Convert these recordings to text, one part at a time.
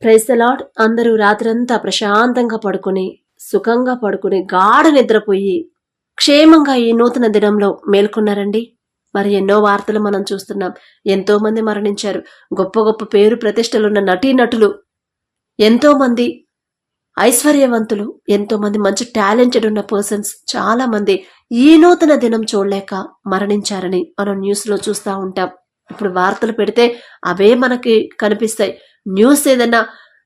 Praise the lord. అందరూ రాత్రంతా ప్రశాంతంగా పడుకుని సుఖంగా పడుకుని గాఢ నిద్రపోయి క్షేమంగా ఈ నూతన దినంలో మేల్కొన్నారండి. మరి ఎన్నో వార్తలు మనం చూస్తున్నాం. ఎంతో మంది మరణించారు. గొప్ప గొప్ప పేరు ప్రతిష్టలున్న నటీనటులు, ఎంతో మంది ఐశ్వర్యవంతులు, ఎంతో మంది మంచి టాలెంటెడ్ ఉన్న పర్సన్స్ చాలా మంది ఈ నూతన దినం చూడలేక మరణించారని మనం న్యూస్ లో చూస్తూ ఉంటాం. ఇప్పుడు వార్తలు పెడితే అవే మనకి కనిపిస్తాయి. న్యూస్ ఏదైనా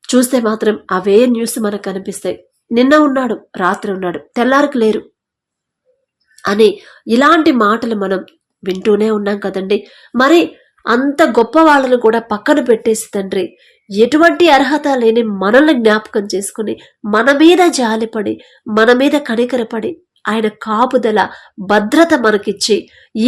చూస్తే మాత్రం అవే న్యూస్ మనకు కనిపిస్తాయి. నిన్న ఉన్నాడు, రాత్రి ఉన్నాడు, తెల్లారికి లేరు అని ఇలాంటి మాటలు మనం వింటూనే ఉన్నాం కదండి. మరి అంత గొప్ప వాళ్ళను కూడా పక్కన పెట్టేసి తండ్రి ఎటువంటి అర్హత లేని మనల్ని జ్ఞాపకం చేసుకుని మన మీద జాలిపడి మన మీద కనికరపడి ఆయన కాపుదల భద్రత మనకిచ్చి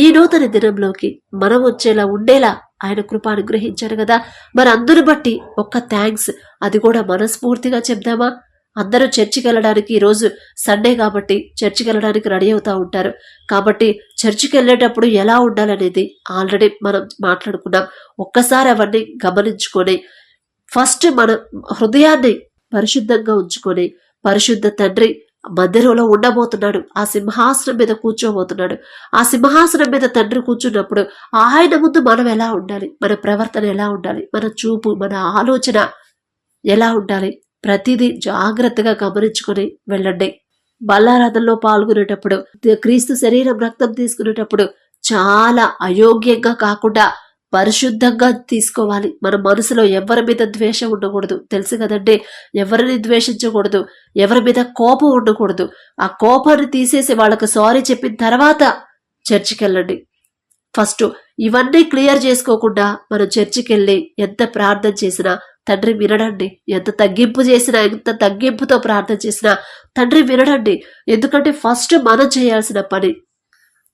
ఈ నూతన దినంలోకి మనం వచ్చేలా ఉండేలా ఆయన కృప అనుగ్రహించారు కదా. మరి అందరు బట్టి ఒక్క థ్యాంక్స్ అది కూడా మనస్ఫూర్తిగా చెప్దామా? అందరూ చర్చికి వెళ్ళడానికి, ఈరోజు సండే కాబట్టి చర్చికి వెళ్ళడానికి రెడీ అవుతూ ఉంటారు. కాబట్టి చర్చికి వెళ్ళేటప్పుడు ఎలా ఉండాలనేది ఆల్రెడీ మనం మాట్లాడుకున్నాం. ఒక్కసారి అవన్నీ గమనించుకొని ఫస్ట్ మన హృదయాన్ని పరిశుద్ధంగా ఉంచుకొని పరిశుద్ధ తండ్రి మందిరంలో ఉండబోతున్నాడు. ఆ సింహాసనం మీద కూర్చోబోతున్నాడు. ఆ సింహాసనం మీద తండ్రి కూర్చున్నప్పుడు ఆయన ముందు మనం ఎలా ఉండాలి, మన ప్రవర్తన ఎలా ఉండాలి, మన చూపు, మన ఆలోచన ఎలా ఉండాలి, ప్రతిదీ జాగ్రత్తగా గమనించుకొని వెళ్ళండి. బల్లారాధనలో పాల్గొనేటప్పుడు, క్రీస్తు శరీరం రక్తం తీసుకునేటప్పుడు చాలా అయోగ్యంగా కాకుండా పరిశుద్ధంగా తీసుకోవాలి. మన మనసులో ఎవరి మీద ద్వేషం ఉండకూడదు. తెలుసు కదండి, ఎవరిని ద్వేషించకూడదు, ఎవరి మీద కోపం ఉండకూడదు. ఆ కోపాన్ని తీసేసి వాళ్ళకి సారీ చెప్పిన తర్వాత చర్చికి వెళ్ళండి. ఫస్ట్ ఇవన్నీ క్లియర్ చేసుకోకుండా మనం చర్చికి వెళ్ళి ఎంత ప్రార్థన చేసినా తండ్రి వినడండి. ఎంత తగ్గింపు చేసినా, ఎంత తగ్గింపుతో ప్రార్థన చేసినా తండ్రి వినడండి. ఎందుకంటే ఫస్ట్ మనం చేయాల్సిన పని,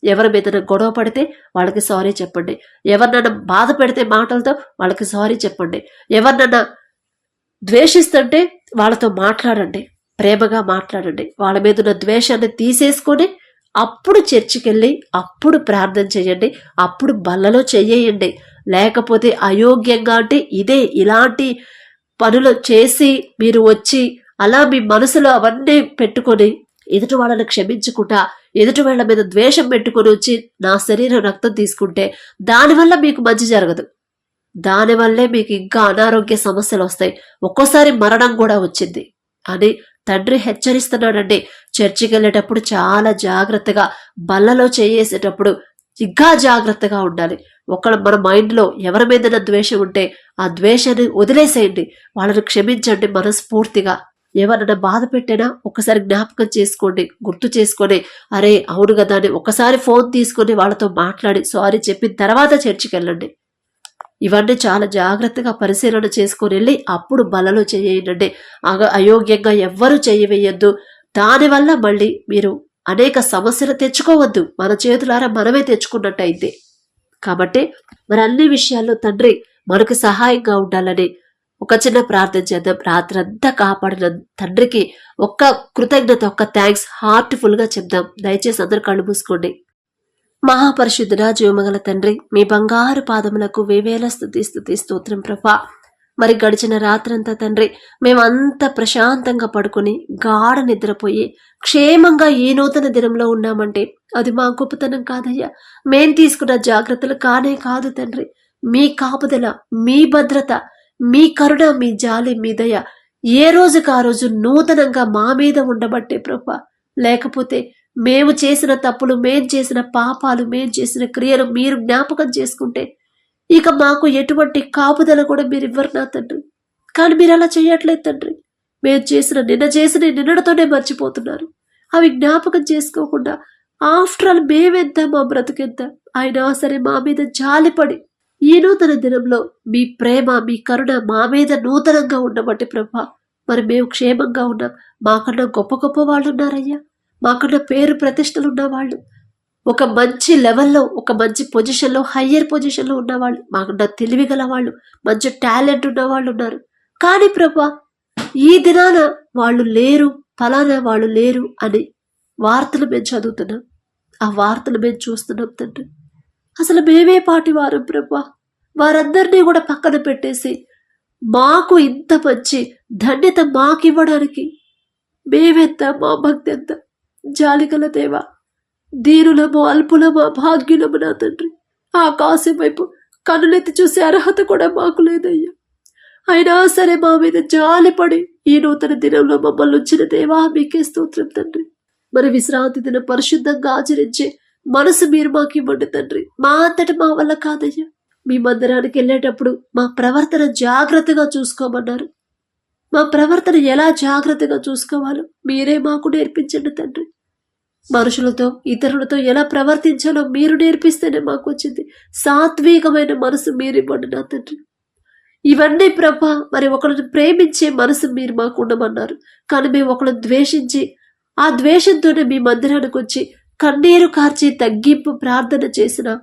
ఎవరి మీద గొడవ పడితే వాళ్ళకి సారీ చెప్పండి. ఎవరినన్నా బాధ పెడితే మాటలతో వాళ్ళకి సారీ చెప్పండి. ఎవరినన్నా ద్వేషిస్తుంటే వాళ్ళతో మాట్లాడండి, ప్రేమగా మాట్లాడండి. వాళ్ళ మీద ఉన్న ద్వేషాన్ని తీసేసుకొని అప్పుడు చర్చికి వెళ్ళి అప్పుడు ప్రార్థన చేయండి, అప్పుడు బల్లలో చెయ్యండి. లేకపోతే అయోగ్యంగా అంటే ఇదే, ఇలాంటి పనులు చేసి మీరు వచ్చి అలా మీ మనసులో అవన్నీ పెట్టుకొని ఎదుటి వాళ్ళని క్షమించకుండా ఎదుటి వాళ్ళ మీద ద్వేషం పెట్టుకొని వచ్చి నా శరీరం రక్తం తీసుకుంటే దానివల్ల మీకు మంచి జరగదు. దానివల్లే మీకు ఇంకా అనారోగ్య సమస్యలు వస్తాయి. ఒక్కోసారి మరణం కూడా వచ్చింది అని తండ్రి హెచ్చరిస్తున్నాడండి. చర్చికి వెళ్ళేటప్పుడు చాలా జాగ్రత్తగా, బల్లలో చేసేటప్పుడు ఇంకా జాగ్రత్తగా ఉండాలి. మన మైండ్లో ఎవరి మీద ద్వేషం ఉంటే ఆ ద్వేషాన్ని వదిలేసేయండి, వాళ్ళని క్షమించండి మనస్ఫూర్తిగా. ఎవరన్నా బాధ పెట్టినా ఒకసారి జ్ఞాపకం చేసుకోండి, గుర్తు చేసుకొని అరే అవును కదా అని ఒకసారి ఫోన్ తీసుకొని వాళ్ళతో మాట్లాడి సారీ చెప్పిన తర్వాత చర్చికి వెళ్ళండి. ఇవన్నీ చాలా జాగ్రత్తగా పరిశీలన చేసుకొని వెళ్ళి అప్పుడు బలలో చేయండి. అయోగ్యంగా ఎవ్వరూ చేయవేయద్దు. దానివల్ల మళ్ళీ మీరు అనేక సమస్యలు తెచ్చుకోవద్దు. మన చేతులారా మనమే తెచ్చుకున్నట్టయితే. కాబట్టి మరి అన్ని విషయాల్లో తండ్రి మనకు సహాయంగా ఉండాలని ఒక చిన్న ప్రార్థన చేద్దాం. రాత్రంతా కాపాడిన తండ్రికి ఒక్క కృతజ్ఞత, ఒక్క థ్యాంక్స్ హార్ట్ఫుల్ గా చెప్దాం. దయచేసి అందరు కళ్ళు మూసుకోండి. మహాపరిశుద్ధుడ జీవమగల తండ్రి, మీ బంగారు పాదములకు వేవేల స్తుతి స్తోత్రం ప్రభా. మరి గడిచిన రాత్రంతా తండ్రి మేమంతా ప్రశాంతంగా పడుకుని గాఢ నిద్రపోయి క్షేమంగా ఈ నూతన దినంలో ఉన్నామంటే అది మా గొప్పతనం కాదయ్యా, మేం తీసుకున్న జాగ్రత్తలు కానే కాదు తండ్రి. మీ కాపుదల, మీ భద్రత, మీ కరుణ, మీ జాలి, మీ దయ ఏ రోజుకు ఆ రోజు నూతనంగా మా మీద ఉండబట్టే ప్రభా. లేకపోతే మేము చేసిన తప్పులు, మేం చేసిన పాపాలు, మేం చేసిన క్రియలు మీరు జ్ఞాపకం చేసుకుంటే ఇక మాకు ఎటువంటి కాపుదల కూడా మీరు ఇవ్వరు నా తండ్రి. కానీ మీరు అలా చేయట్లేదు తండ్రి. మేము చేసిన నిన్నటితోనే మర్చిపోతున్నారు. అవి జ్ఞాపకం చేసుకోకుండా ఆఫ్టర్ ఆల్ మేమెంత, మా బ్రతుకెంత, అయినా సరే మా మీద జాలిపడి ఈ నూతన దినంలో మీ ప్రేమ, మీ కరుణ మా మీద నూతనంగా ఉండబట్టి ప్రభా మరి మేము క్షేమంగా ఉన్నాం. మాకన్నా గొప్ప గొప్ప వాళ్ళు ఉన్నారయ్యా, మాకన్నా పేరు ప్రతిష్టలు ఉన్నవాళ్ళు, ఒక మంచి లెవెల్లో, ఒక మంచి పొజిషన్లో, హయ్యర్ పొజిషన్లో ఉన్నవాళ్ళు, మాకన్నా తెలివి గల వాళ్ళు, మంచి టాలెంట్ ఉన్న వాళ్ళు ఉన్నారు. కానీ ప్రభా ఈ దినాన వాళ్ళు లేరు, ఫలానా వాళ్ళు లేరు అని వార్తలు మేము చదువుతున్నాం. ఆ వార్తలు మేము చూస్తున్నాం తండ్రి. అసలు మేమే పాటి వారు ప్రభా. వారందరినీ కూడా పక్కన పెట్టేసి మాకు ఇంత మంచి ధన్యత మాకివ్వడానికి మేమెంత, మా భక్తి ఎంత. జాలిగల దేవా, దీనులము, అల్పులము, అభాగ్యులము నా తండ్రి. ఆకాశం వైపు కన్నులెత్తి చూసే అర్హత కూడా మాకు లేదయ్యా. అయినా సరే మా మీద జాలిపడి ఈ నూతన దినంలో మమ్మల్ని ఉంచిన దేవా, మీకే స్తోత్రం తండ్రి. మరి విశ్రాంతి దినం పరిశుద్ధంగా ఆచరించే మనసు మీరు మాకు ఇవ్వండి తండ్రి. మా అంతటి మా వల్ల కాదయ్యా. మీ మందిరానికి వెళ్ళేటప్పుడు మా ప్రవర్తన జాగ్రత్తగా చూసుకోమన్నారు. మా ప్రవర్తన ఎలా జాగ్రత్తగా చూసుకోవాలో మీరే మాకు నేర్పించండి తండ్రి. మనుషులతో, ఇతరులతో ఎలా ప్రవర్తించాలో మీరు నేర్పిస్తేనే మాకు వచ్చింది. సాత్వికమైన మనసు మీరు ఇవ్వండి నా తండ్రి. ఇవన్నీ ప్రభా, మరి ఒకరిని ప్రేమించే మనసు మీరు మాకు ఉండమన్నారు. కానీ మేము ఒకరిని ద్వేషించి ఆ ద్వేషంతోనే మీ మందిరానికి వచ్చి కన్నీరు కార్చి తగ్గింపు ప్రార్థన చేసినా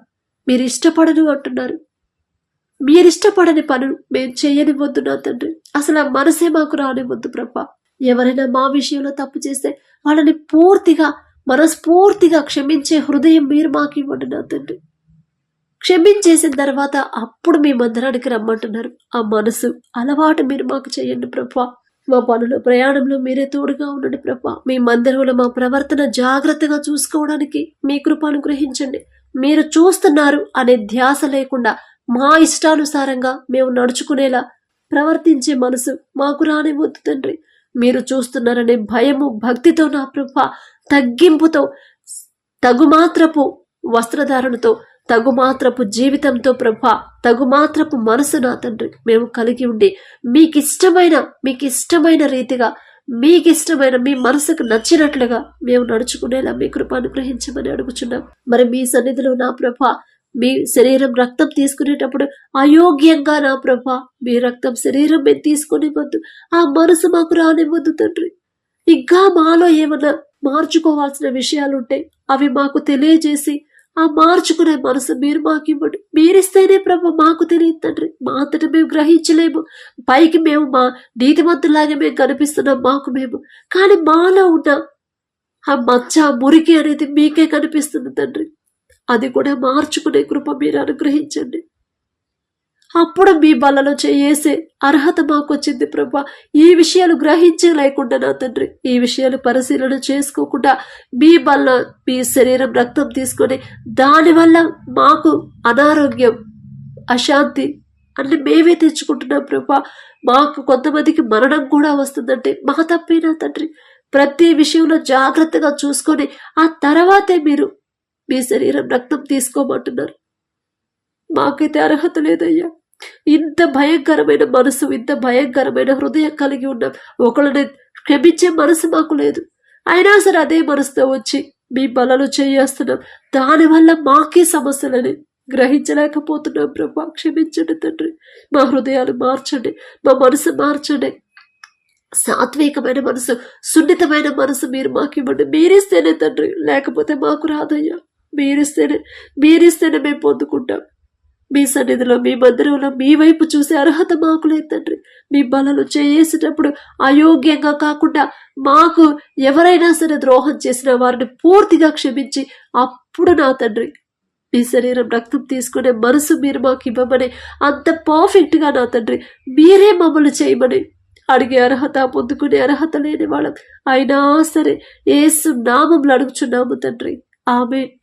మీరు ఇష్టపడను అంటున్నారు. మీరిష్టపడని పనులు మేము చేయనివద్దు నా తండ్రి. అసలు ఆ మనసే మాకు రానివద్దు ప్రభా. ఎవరైనా మా విషయంలో తప్పు చేస్తే వాళ్ళని పూర్తిగా, మనస్ఫూర్తిగా క్షమించే హృదయం మీరు మాకు ఇవ్వండి నా తండ్రి. క్షమించేసిన తర్వాత అప్పుడు మీ మందిరానికి రమ్మంటున్నారు. ఆ మనసు అలవాటు మీరు మాకు చేయండి ప్రభా. మా పనుల ప్రయాణంలో మీరే తోడుగా ఉండండి ప్రభా. మీ మందిరంలో మా ప్రవర్తన జాగ్రత్తగా చూసుకోవడానికి మీ కృప అనుగ్రహించండి. మీరు చూస్తున్నారు అనే ధ్యాస లేకుండా మా ఇష్టానుసారంగా మేము నడుచుకునేలా ప్రవర్తించే మనసు మాకు రానివద్దు తండ్రి. మీరు చూస్తున్నారనే భయము, భక్తితో నా ప్రభా, తగ్గింపుతో, తగుమాత్రపు వస్త్రధారణతో, తగుమాత్రపు జీవితంతో ప్రభా, తగుమాత్రపు మనసు నా తండ్రి మేము కలిగి ఉండి మీకిష్టమైన రీతిగా, మీకిష్టమైన మీ మనసుకు నచ్చినట్లుగా మేము నడుచుకునేలా మీ కృప అనుగ్రహించమని అడుగుచున్నాం. మరి మీ సన్నిధిలో నా ప్రభా, మీ శరీరం రక్తం తీసుకునేటప్పుడు అయోగ్యంగా నా ప్రభా, మీ రక్తం శరీరం మేము తీసుకునివ్వద్దు. ఆ మనసు మాకు రానివ్వద్దు తండ్రి. ఇంకా మాలో ఏమన్నా మార్చుకోవాల్సిన విషయాలుంటే అవి మాకు తెలియజేసి ఆ మార్చుకునే మనసు మీరు మాకు ఇవ్వండి. మీరిస్తేనే ప్రభు మాకు తెలియదు తండ్రి. మా అంతటా మేము గ్రహించలేము. పైకి మేము మా నీతిమంతులాగా మేము కనిపిస్తున్నాం మాకు మేము. కానీ మాలో ఉన్న ఆ మచ్చ, మురికి అనేది మీకే కనిపిస్తుంది తండ్రి. అది కూడా మార్చుకునే కృప మీరు అనుగ్రహించండి. అప్పుడు మీ బలలో చేసే అర్హత మాకు వచ్చింది ప్రభా. ఈ విషయాలు గ్రహించలేకుండా నా తండ్రి, ఈ విషయాలు పరిశీలన చేసుకోకుండా మీ బల్ల, మీ శరీరం రక్తం తీసుకొని దానివల్ల మాకు అనారోగ్యం, అశాంతి అన్ని మేమే తెచ్చుకుంటున్నాం ప్రభా. మాకు కొంతమందికి మరణం కూడా వస్తుందంటే మా తప్పేనా తండ్రి. ప్రతి విషయంలో జాగ్రత్తగా చూసుకొని ఆ తర్వాతే మీరు మీ శరీరం రక్తం తీసుకోమంటున్నారు. మాకైతే అర్హత లేదయ్యా. ఇంత భయంకరమైన మనసు, ఇంత భయంకరమైన హృదయం కలిగి ఉన్నాం. ఒకళ్ళని క్షమించే మనసు మాకు లేదు. అయినా సరే అదే మనసుతో వచ్చి మీ బలలో చేయేస్తున్నాం. దానివల్ల మాకే సమస్యలని గ్రహించలేకపోతున్నాం ప్రభా. క్షమించండి తండ్రి. మా హృదయాలు మార్చండి, మా మనసు మార్చండి. సాత్వికమైన మనసు, సున్నితమైన మనసు మీరు మాకు ఇవ్వండి. మీరిస్తేనే తండ్రి, లేకపోతే మాకు రాదయ్యా. మీరిస్తేనే మేము పొందుకుంటాం. మీ సన్నిధిలో, మీ మందిరంలో మీ వైపు చూసే అర్హత మాకు లేదు తండ్రి. మీ బలలో చేసేటప్పుడు అయోగ్యంగా కాకుండా మాకు ఎవరైనా సరే ద్రోహం చేసిన వారిని పూర్తిగా క్షమించి అప్పుడు నా తండ్రి మీ శరీరం రక్తం తీసుకునే మనసు మీరు మాకు ఇవ్వమని, అంత పర్ఫెక్ట్గా నా తండ్రి మీరే మమ్మల్ని చేయమని అడిగే అర్హత, పొందుకునే అర్హత లేని వాళ్ళం. అయినా సరే యేసు నామములో అడుగుచున్నాము తండ్రి. ఆమేన్.